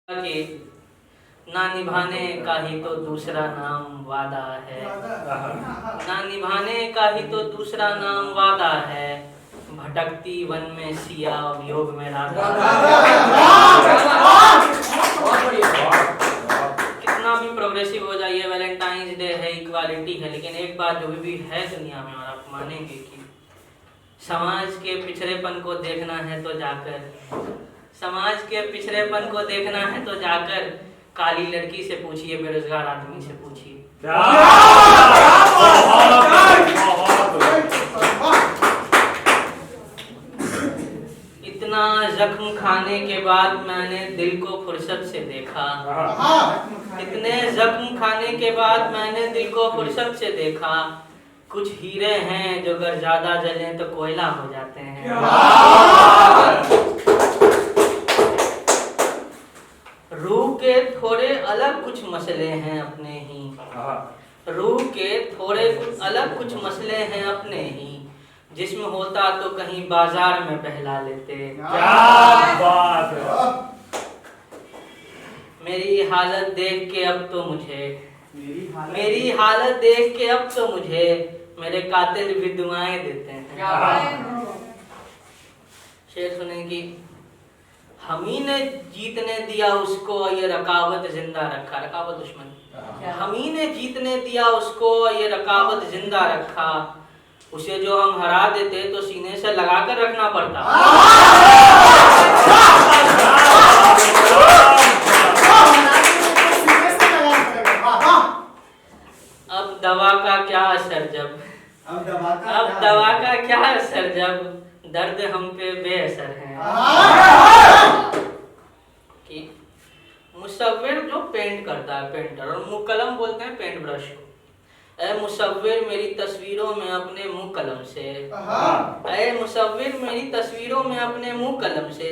कि ना निभाने का ही तो दूसरा नाम वादा है, ना निभाने का ही तो दूसरा नाम वादा है, भटकती वन में सिया वियोग में राधा। कितना भी प्रोग्रेसिव हो जाइए, वैलेंटाइंस डे है, इक्वालिटी है, लेकिन एक बात जो भी है दुनिया में, और आप मानेंगे कि समाज के पिछड़ेपन को देखना है तो जाकर, समाज के पिछड़ेपन को देखना है तो जाकर काली लड़की से पूछिए, बेरोजगार आदमी से पूछिए। इतना जख्म खाने के बाद मैंने दिल को फुर्सत से देखा, इतने जख्म खाने के बाद मैंने दिल को फुर्सत से देखा, कुछ हीरे हैं जो अगर ज्यादा जलें तो कोयला हो जाते हैं। रूह के थोड़े अलग कुछ मसले हैं अपने ही, रूह के थोड़े अलग कुछ मसले हैं अपने ही, जिस्म होता तो कहीं बाजार में बहला लेते। क्या बात है। मेरी हालत देख के अब तो मुझे, मेरी हालत देख के अब तो मुझे मेरे कातिल भी दुआएं देते हैं। शेर सुनेंगी। हम ही ने जीतने दिया उसको, ये रकाबत जिंदा रखा, रकाबत दुश्मन, हम ही ने जीतने दिया उसको, ये रकाबत जिंदा रखा, उसे जो हम हरा देते तो सीने से लगा कर रखना पड़ता। अब दवा का क्या असर जब, अब दवा का क्या असर जब दर्द हम पे बेअसर है। कि मुसव्विर जो पेंट करता है, पेंटर, और मुकलम बोलते हैं पेंट ब्रश को। ऐ मुसव्विर मेरी तस्वीरों में अपने मुंह कलम से, ऐ मुसव्विर मेरी तस्वीरों में अपने मुंह कलम से,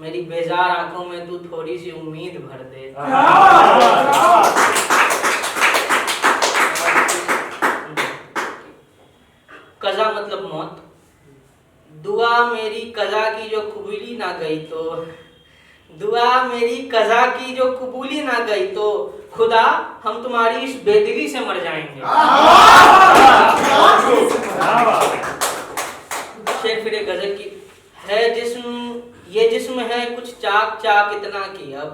मेरी बेजार आंखों में तू थोड़ी सी उम्मीद भर दे। कज़ा मतलब मौत, दुआ मेरी कज़ा की जो कबूली ना गई तो, दुआ मेरी कज़ा की जो कबूली ना गई तो, खुदा हम तुम्हारी इस बेदिली से मर जाएंगे। शेर फिर गजल की है, जिस्म ये जिस्म है कुछ चाक चाक इतना की अब,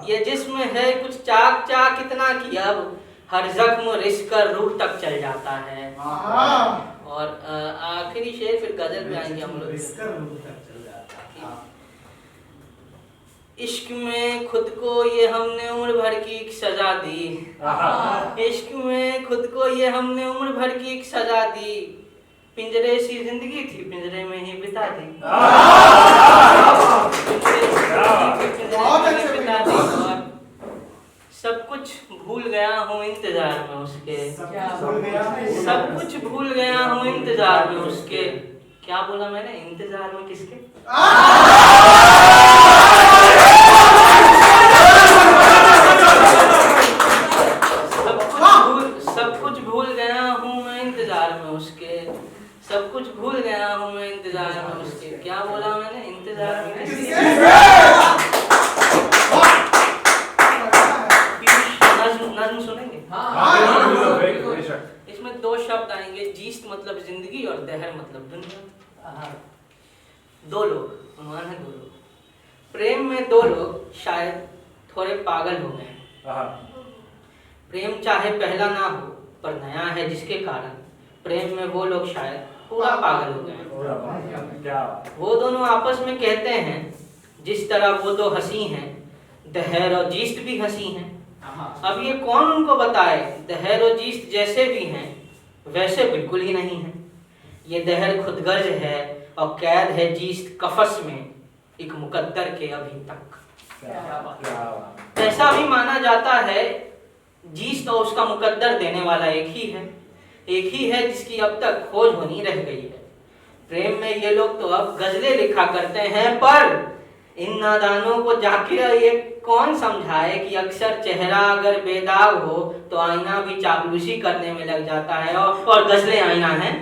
ये जिस्म है कुछ चाक चाक इतना की अब, हर जख्म रिश्क कर रूह तक चल जाता है। और आखिरी शेर फिर गजल में आएंगे हम लोग। इश्क में खुद को ये हमने उम्र भर की एक सजा दी, इश्क में खुद को ये हमने उम्र भर की एक सजा दी, पिंजरे सी जिंदगी थी पिंजरे में ही बिता दी, बिता दी, और सब कुछ भूल गया हूँ इंतजार में उसके, सब कुछ भूल गया हूँ इंतजार में उसके। क्या बोला मैंने, इंतजार में किसके? सब कुछ भूल गया हूँ मैं इंतजार में उसके, सब कुछ भूल गया हूँ मैं इंतजार में उसके। क्या बोला मैंने, इंतजार में किसके? नज़्म सुनेंगे? इसमें दो शब्द आएंगे, जीस्त मतलब जिंदगी और दहर मतलब दुनिया। दो लोग, अनुमान है दो लोग, प्रेम में दो लोग शायद थोड़े पागल हो गए। प्रेम चाहे पहला ना हो पर नया है, जिसके कारण प्रेम में वो लोग शायद पूरा पागल हो गए। वो दोनों आपस में कहते हैं, जिस तरह वो दो हंसी हैं, दहर और जीस्त भी हंसी हैं। अब ये कौन उनको बताए, दहर और जीस्त जैसे भी हैं वैसे बिल्कुल ही नहीं है। ये दहर खुदगर्ज है और कैद है जीस्त कफस में एक मुकद्दर के अभी तक। ऐसा भी माना जाता है जीस्त और उसका मुकद्दर देने वाला एक ही है जिसकी अब तक खोज होनी रह गई है। प्रेम में ये लोग तो अब गजलें लिखा करते हैं, पर इन नादानों को जाकिर ये कौन समझाए कि अक्सर चेहरा अगर बेदाग हो तो आईना भी चापलूसी करने में लग जाता है, और गजलें आईना है।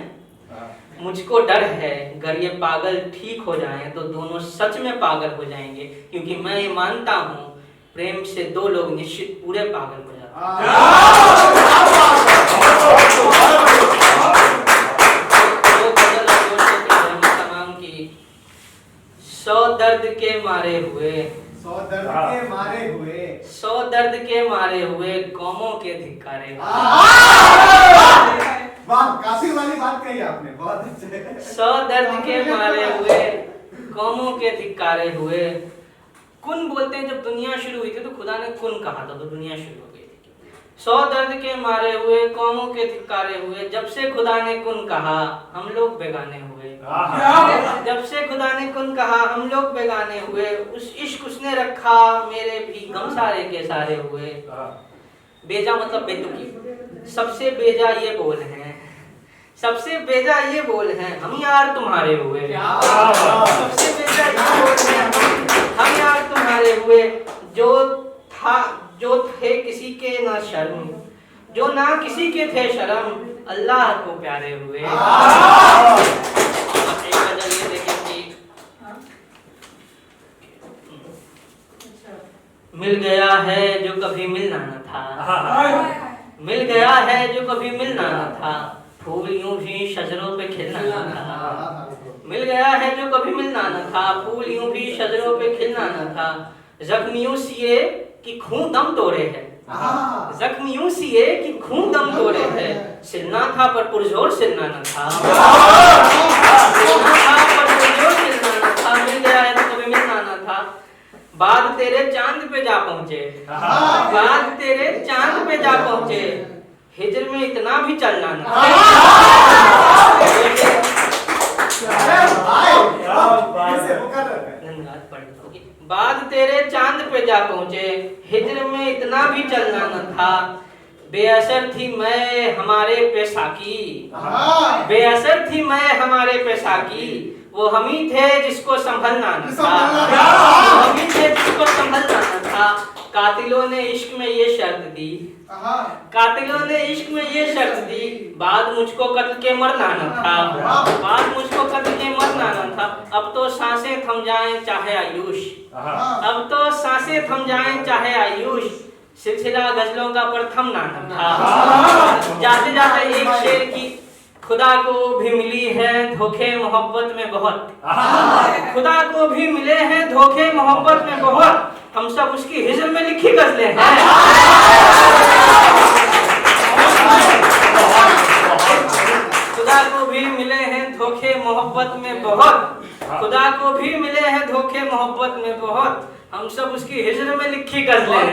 मुझको डर है अगर ये पागल ठीक हो जाएं तो दोनों सच में पागल हो जाएंगे, क्योंकि मैं ये मानता हूँ प्रेम से दो लोग निश्चित पूरे पागल हो जाते हैं। तमाम की 100 दर्द के मारे हुए 100 दर्द के मारे हुए 100 दर्द के मारे हुए कौमों के धिक्कारे। वाह, काफी वाली बात कही आपने, बहुत अच्छे। 100 दर्द के मारे हुए कौमों के धिक्कारे हुए। कुन बोलते हैं, जब दुनिया शुरू हुई थी तो खुदा ने कुन कहा था तो दुनिया शुरू हो गई थी। 100 दर्द के मारे हुए कौमों के धिक्कारे हुए, जब से खुदा ने कुन कहा हम लोग बेगाने हुए। जब से खुदा ने कुन कहा हम लोग बेगाने हुए। उस इश्क उसने रखा मेरे भी गम सारे के सारे हुए। बेजा मतलब बेतुकी। सबसे बेजा ये बोल हैं, सबसे बेजा ये बोल हैं, हम यार तुम्हारे हुए। सबसे बेजा ये बोल हैं, हम यार तुम्हारे हुए। जो थे किसी के ना शर्म, जो ना किसी के थे शर्म, अल्लाह को प्यारे हुए। एक गजल ये देखें कि मिल गया है जो कभी मिलना न था, मिल गया है जो कभी मिलना न था, फूल यूं भी शजरों पे खिलना न था। मिल गया है जो कभी मिलना न था, फूल यूं भी शजरों पे खिलना न था। जख्मियों सिए कि खून दम तोड़े है, जख्मियों सिए कि खून दम तोड़े है। सिलना था पर पुरजोर सिलना न था, सिलना था पर पुरजोर सिलना न था। मिल गया है तो कभी मिलना न था। बाद तेरे चांद पे जा पहुंचे, बाद तेरे चांद पे जा पहुंचे, हिजर में इतना भी चलना न था। बाद तेरे चांद पे जा पहुंचे, हिजर में इतना भी चलना न था। बेअसर थी मैं हमारे पे साकी, बेअसर थी मैं हमारे पे साकी। वो हम ही थे जिसको संभलना न था, हम ही थे जिसको संभलना न था। कातिलों ने इश्क में ये शर्त दी, कातिलों ने इश्क में ये शर्त दी, बाद मुझको कत्ल के मरना न था, बाद मुझको कत्ल के मरना न था। अब तो सांसें थम जाएं चाहे आयुष, अब तो सांसें थम जाएं चाहे आयुष, सिलसिला गजलों का पर थमना न था। जाते जाते एक शेर की, खुदा को भी मिली है धोखे मोहब्बत में बहुत, खुदा को भी मिले हैं धोखे मोहब्बत में बहुत, हम सब उसकी हिजर में लिखी गजलें हैं। खुदा को भी मिले हैं धोखे मोहब्बत में बहुत, खुदा को भी मिले हैं धोखे मोहब्बत में बहुत, हम सब उसकी हिजर में लिखी गजलें हैं।